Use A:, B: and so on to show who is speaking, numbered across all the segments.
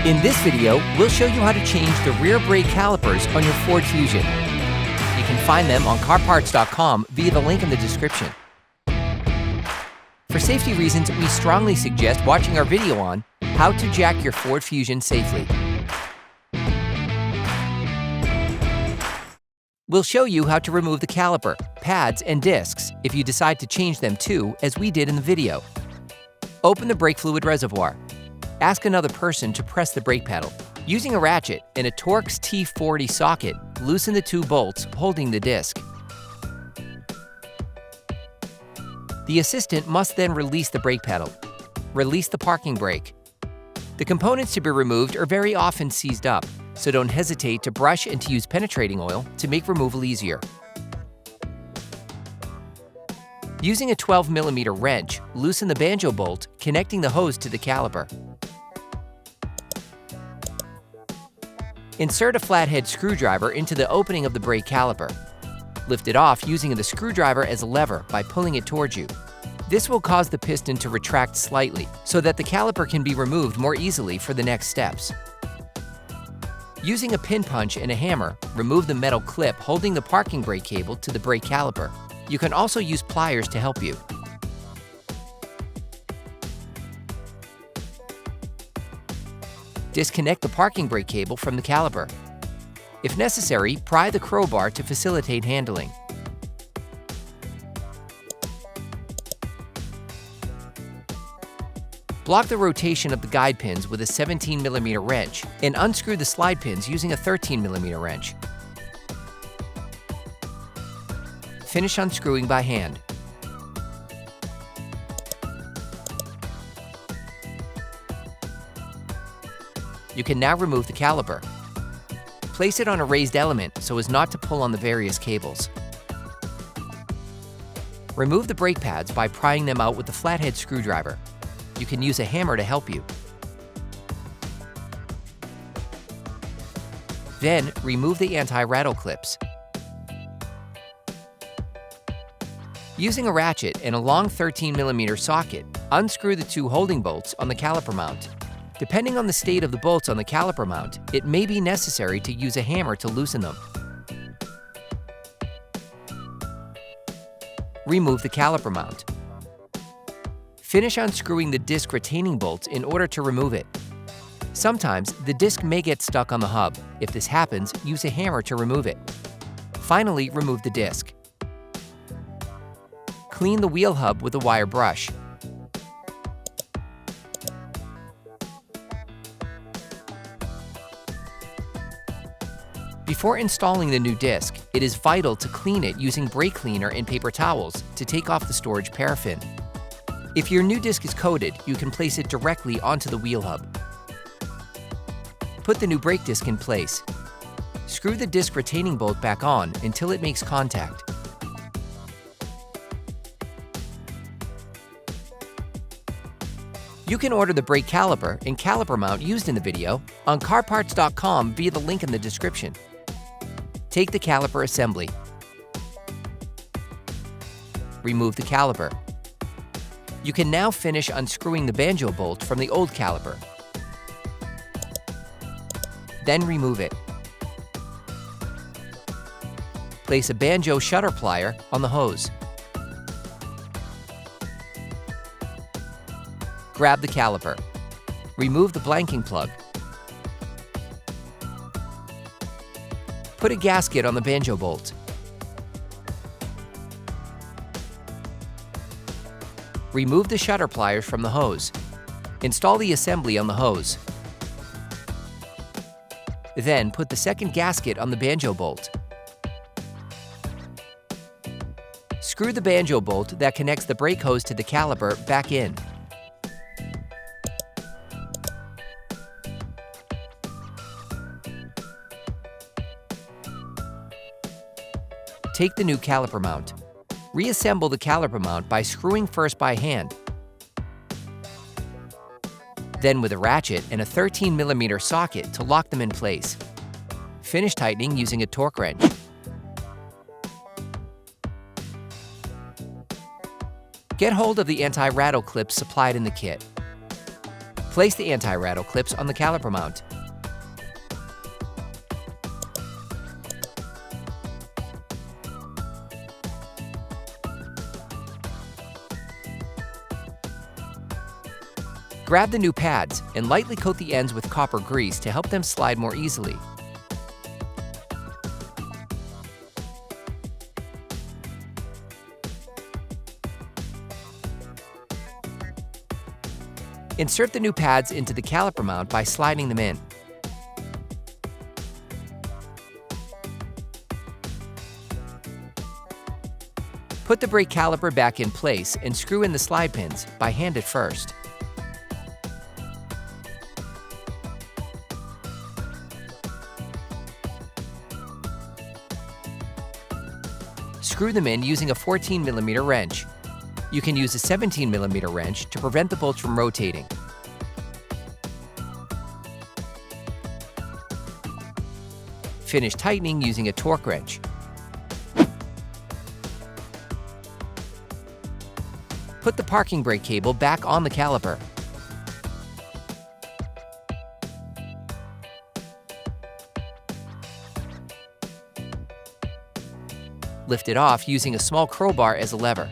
A: In this video, we'll show you how to change the rear brake calipers on your Ford Fusion. You can find them on CarParts.com via the link in the description. For safety reasons, we strongly suggest watching our video on how to jack your Ford Fusion safely. We'll show you how to remove the caliper, pads, and discs if you decide to change them too, as we did in the video. Open the brake fluid reservoir. Ask another person to press the brake pedal. Using a ratchet and a Torx T40 socket, loosen the two bolts holding the disc. The assistant must then release the brake pedal. Release the parking brake. The components to be removed are very often seized up, so don't hesitate to brush and to use penetrating oil to make removal easier. Using a 12mm wrench, loosen the Banjo bolt connecting the hose to the caliper. Insert a flathead screwdriver into the opening of the brake caliper. Lift it off using the screwdriver as a lever by pulling it towards you. This will cause the piston to retract slightly so that the caliper can be removed more easily for the next steps. Using a pin punch and a hammer, remove the metal clip holding the parking brake cable to the brake caliper. You can also use pliers to help you. Disconnect the parking brake cable from the caliper. If necessary, pry the crowbar to facilitate handling. Block the rotation of the guide pins with a 17mm wrench and unscrew the slide pins using a 13mm wrench. Finish unscrewing by hand. You can now remove the caliper. Place it on a raised element so as not to pull on the various cables. Remove the brake pads by prying them out with the flathead screwdriver. You can use a hammer to help you. Then, remove the anti-rattle clips. Using a ratchet and a long 13mm socket, unscrew the two holding bolts on the caliper mount. Depending on the state of the bolts on the caliper mount, it may be necessary to use a hammer to loosen them. Remove the caliper mount. Finish unscrewing the disc retaining bolts in order to remove it. Sometimes, the disc may get stuck on the hub. If this happens, use a hammer to remove it. Finally, remove the disc. Clean the wheel hub with a wire brush. Before installing the new disc, it is vital to clean it using brake cleaner and paper towels to take off the storage paraffin. If your new disc is coated, you can place it directly onto the wheel hub. Put the new brake disc in place. Screw the disc retaining bolt back on until it makes contact. You can order the brake caliper and caliper mount used in the video on CarParts.com via the link in the description. Take the caliper assembly. Remove the caliper. You can now finish unscrewing the Banjo bolt from the old caliper. Then remove it. Place a Banjo shutter plier on the hose. Grab the caliper. Remove the blanking plug. Put a gasket on the Banjo bolt. Remove the shutter pliers from the hose. Install the assembly on the hose. Then put the second gasket on the Banjo bolt. Screw the Banjo bolt that connects the brake hose to the caliper back in. Take the new caliper mount. Reassemble the caliper mount by screwing first by hand, then with a ratchet and a 13mm socket to lock them in place. Finish tightening using a torque wrench. Get hold of the anti-rattle clips supplied in the kit. Place the anti-rattle clips on the caliper mount. Grab the new pads and lightly coat the ends with copper grease to help them slide more easily. Insert the new pads into the caliper mount by sliding them in. Put the brake caliper back in place and screw in the slide pins by hand at first. Screw them in using a 14mm wrench. You can use a 17mm wrench to prevent the bolts from rotating. Finish tightening using a Torx wrench. Put the parking brake cable back on the caliper. Lift it off using a small crowbar as a lever.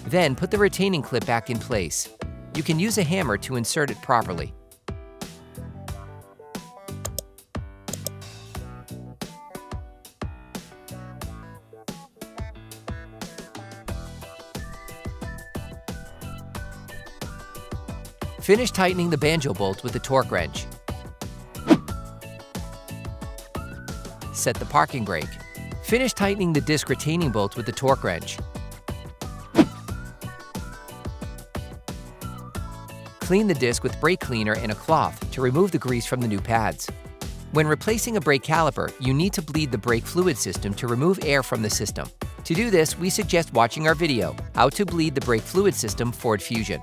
A: Then put the retaining clip back in place. You can use a hammer to insert it properly. Finish tightening the Banjo bolt with the Torx wrench. Set the parking brake. Finish tightening the disc retaining bolt with the Torx wrench. Clean the disc with brake cleaner and a cloth to remove the grease from the new pads. When replacing a brake caliper, you need to bleed the brake fluid system to remove air from the system. To do this, we suggest watching our video, How to Bleed the Brake Fluid System Ford Fusion.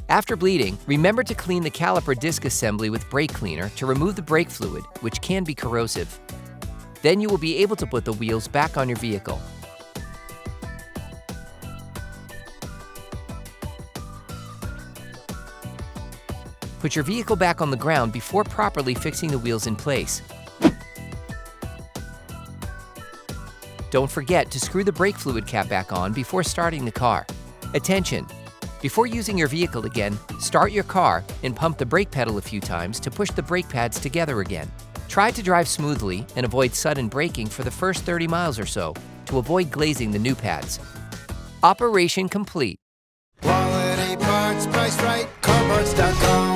A: After bleeding, remember to clean the caliper disc assembly with brake cleaner to remove the brake fluid, which can be corrosive. Then you will be able to put the wheels back on your vehicle. Put your vehicle back on the ground before properly fixing the wheels in place. Don't forget to screw the brake fluid cap back on before starting the car. Attention! Before using your vehicle again, start your car and pump the brake pedal a few times to push the brake pads together again. Try to drive smoothly and avoid sudden braking for the first 30 miles or so to avoid glazing the new pads. Operation complete.
B: Quality parts, priced right, CarParts.com.